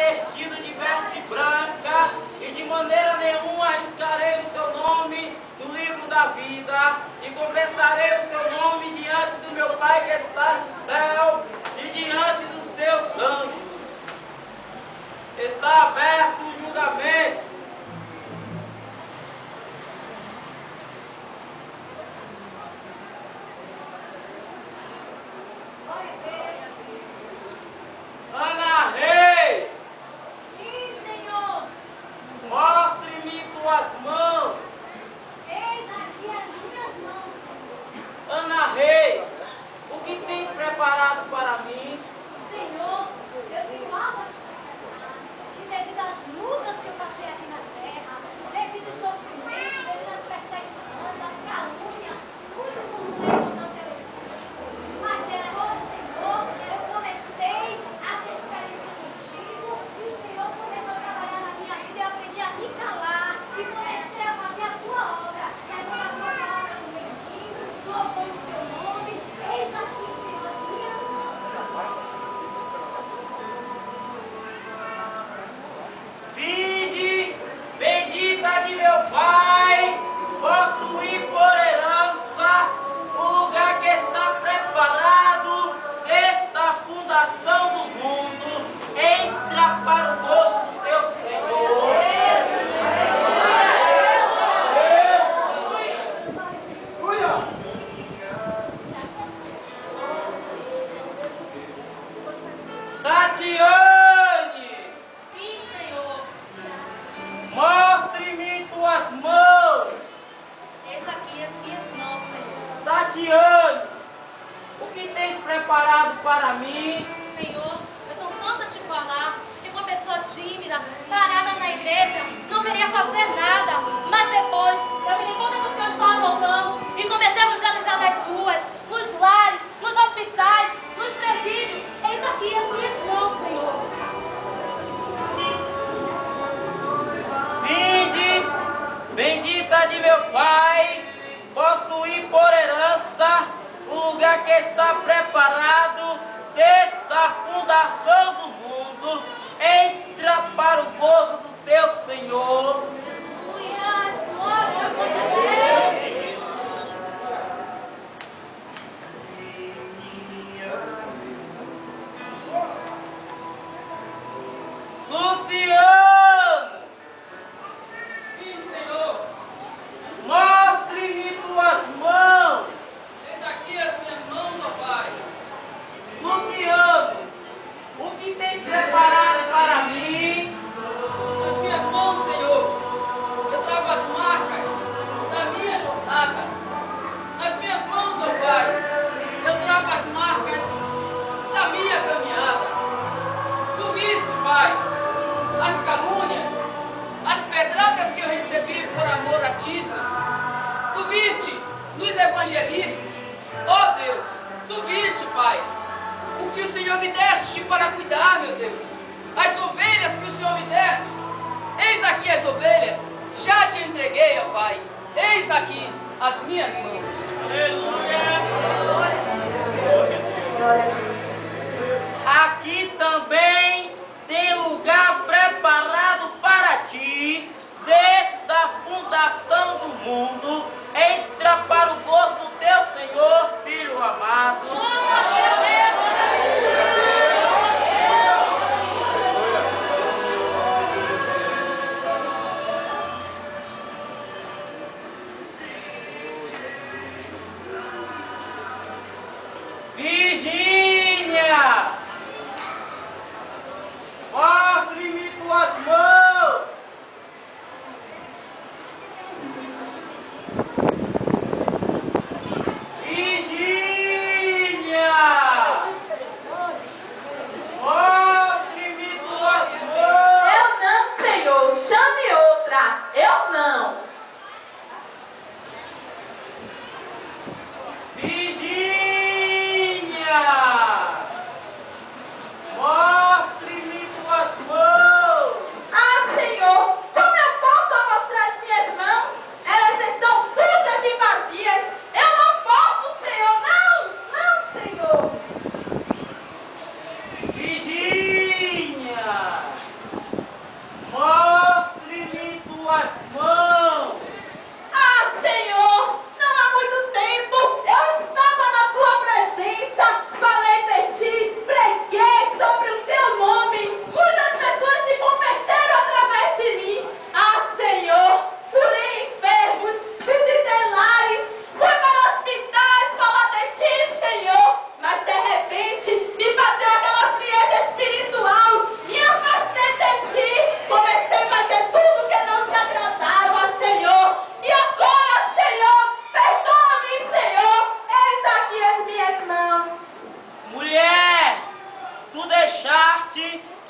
vestido de veste branca, e de maneira nenhuma arriscarei o seu nome no livro da vida, e confessarei o seu nome diante do meu Pai que está no céu e diante dos teus anjos. Está aberto o julgamento. Ana Reis, Sim, Senhor. mostre-me tuas mãos. Eis aqui as minhas mãos, Senhor. Ana Reis, o que tens preparado para mim? Senhor, eu tenho algo a te confessar. E devido às lutas que eu passei aqui na terra, devido ao sofrimento, devido às perseguições, às calúnias, muito murmurei contra o teu espírito. Mas depois, Senhor, eu comecei a ter experiência contigo e o Senhor começou a trabalhar na minha vida e eu aprendi a me calar e comecei a fazer a tua obra. Levando a tua palavra aos mendigos, louvando o teu nome. Eis aqui, Senhor, as minhas mãos. Vinde, bendita de meu Pai, possuí por herança o lugar que está preparado desde a fundação do mundo. Entra para o gosto do teu Senhor. Tatiane, Sim, Senhor. mostre-me tuas mãos. Eis aqui as minhas mãos, Senhor. Tatiane, o que tens preparado para mim? Senhor, eu tenho tanto a te falar. Eu uma pessoa tímida, parada na igreja, não queria fazer nada. Mas depois, eu me dei conta que o Senhor estava voltando e comecei a evangelizar nas ruas, nos lares, nos hospitais, nos presídios. Eis aqui as minhas mãos, Senhor. Vinde, bendita de meu Pai, possuí por herança o lugar que está preparado desde a fundação do mundo. Entra para o gozo do teu Senhor. Glória a Deus. Luciano, Sim, Senhor. mostre-me tuas mãos. Eis aqui as minhas mãos, ó Pai. Luciano, o que tens preparado para mim? Nas minhas mãos, Senhor, eu trago as marcas da minha jornada. Nas minhas mãos, ó Pai, eu trago as marcas da minha caminhada. Tu viste, Pai, as calúnias, as pedradas que eu recebi por amor a Ti, Senhor. Tu viste nos evangelismos, ó Deus, tu viste, Pai, o que o Senhor me deste para cuidar, meu Deus. As ovelhas que o Senhor me deste, eis aqui as ovelhas, já te entreguei, ó Pai. Eis aqui as minhas mãos. Aqui também tem lugar preparado para ti, desde a fundação do mundo. Entra para o gosto do teu Senhor, Filho amado. Virgínia, mostre-me tuas mãos.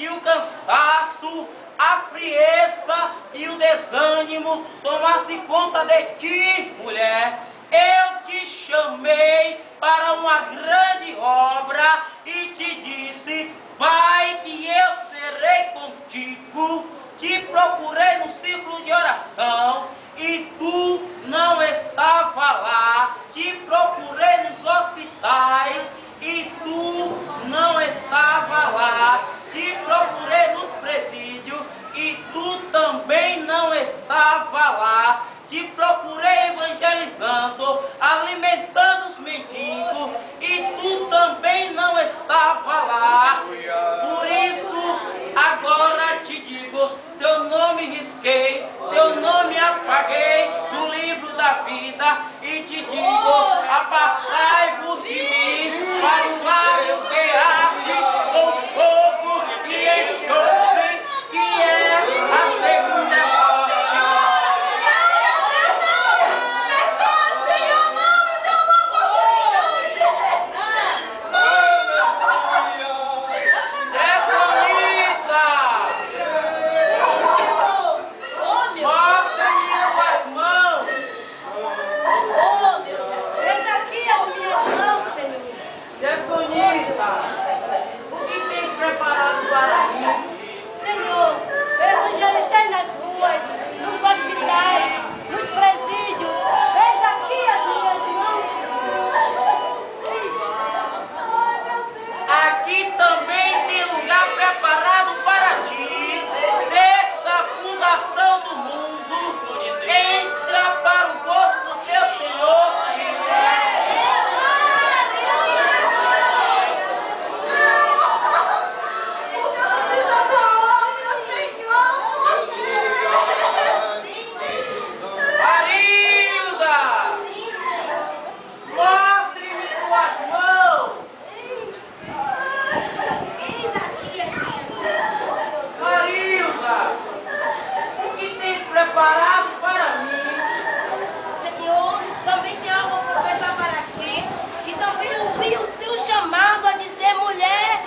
que o cansaço, a frieza e o desânimo tomasse conta de ti, mulher. Eu te chamei para uma grande obra e te disse: vai que eu serei contigo. Te procurei no círculo de oração e tu não estava lá. Te procurei nos hospitais e tu não estava lá. Te procurei nos presídios e tu também não estava lá. Te procurei evangelizando, alimentando os mendigos e tu também não estava lá. Por isso, agora te digo, teu nome risquei, teu nome apaguei do livro da vida e te digo, apartai-vos de mim para o lago que arde com fogo e enxofre, que é a segunda morte. O que tens preparado para mim? Senhor, eu evangelizei nas ruas, nos hospitais, nos presídios. Eis aqui as minhas mãos. Aqui também tem lugar preparado para ti. Desde a fundação do mundo, entra para o gozo do teu Senhor, filha. Preparado para mim. Senhor, também tem algo a confessar para ti. E também ouvi o teu chamado a dizer: mulher,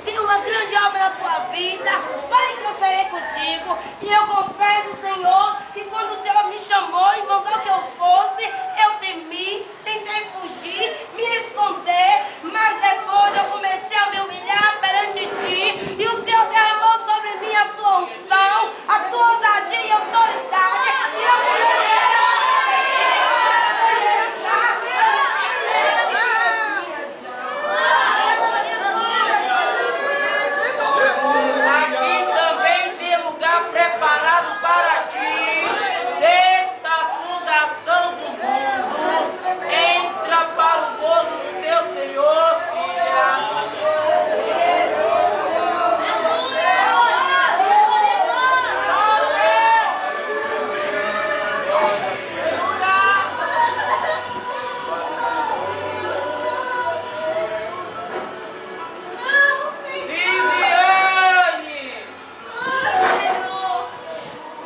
tem uma grande obra na tua vida. Vai que eu serei contigo. E eu confesso, Senhor, que quando o Senhor me chamou e mandou que eu fosse, eu temi, tentei fugir, me esconder. Mas depois eu comecei a me humilhar perante ti. E o Senhor derramou sobre mim a tua unção, a tua ousadia e autoridade. E eu me Aqui também tem lugar preparado para ti. Desde a fundação do mundo, entra para o gozo do teu Senhor, filha.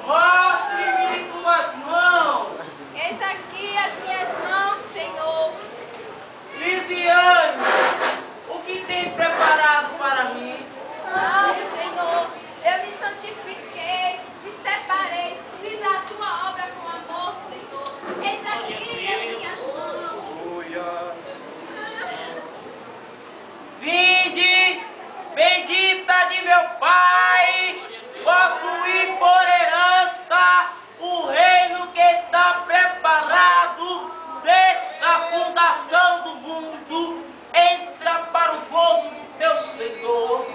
Mostre-me tuas mãos. Eis aqui as minhas mãos, Senhor. Lisiane, o que tens preparado para mim? Ah, Senhor, eu me santifiquei, me separei, fiz a tua obra com amor, Senhor. Eis aqui as minhas mãos. Vinde, bendita de meu Pai, possuí por herança o reino que está preparado desde a fundação do mundo. Entra para o gozo do teu Senhor.